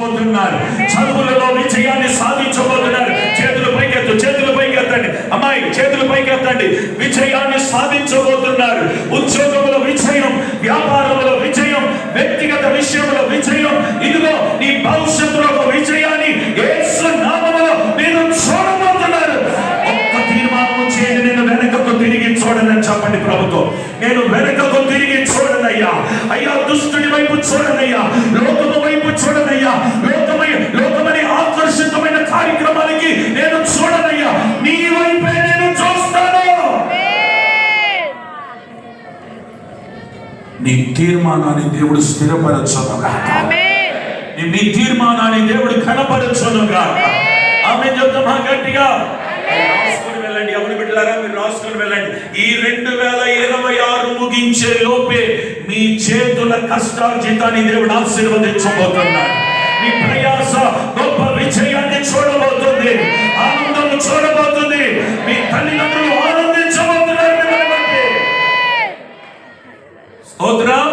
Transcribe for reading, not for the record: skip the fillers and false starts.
సాధించబోతున్నారు. చదువులలో విజయాన్ని సాధించబోతున్నారు. చేతులు పైకెత్తండి అమ్మాయి, చేతులు పైకెత్తండి. విజయాన్ని సాధించబోతున్నారు. ఉద్యోగంలో విజయం, వ్యాపారంలో విజయం, వ్యక్తిగత విషయంలో విజయం. ఇదిగో నీ భవిష్యత్తులో ఒక విజయాన్ని యేసు నామములో మీరు చూడబోతున్నారు. ఒక్క తీర్మానం చేయండి, నేను వెనకకు తిరిగి చూడనని చెప్పండి ప్రభుత్వం. నేను వెనకకు తిరిగి చూడనయ్యా. అయ్యా, దుష్టుడి వైపు చూడనయ్యా, లోకము వైపు చూడనయ్యా, లోకమని ఆకర్షితమైన కార్యక్రమానికి నేను చూడనయ్యా, నీ వైపే నేను చూస్తాను. నీ తీర్మానాన్ని దేవుడు స్థిరపరచునుగా. నీ తీర్మానాన్ని దేవుడు కనపరచునుగా. ఆమె చెప్తామా గట్టిగా? రాసుకొని వెళ్ళండి, ఎవరు బిడ్డలారా, మీరు రాసుకొని వెళ్ళండి. ఈ 2026 ముగించే లోపే మీ చేతుల కష్టార్జితాన్ని దేవుడు ఆశీర్వదించబోతున్నాడు. మీ ప్రయాస గొప్ప విజయాన్ని చూడబోతుంది, ఆనందం చూడబోతుంది. మీ తల్లిదండ్రులు ఆనందించబోతున్నారు. స్తోత్రం.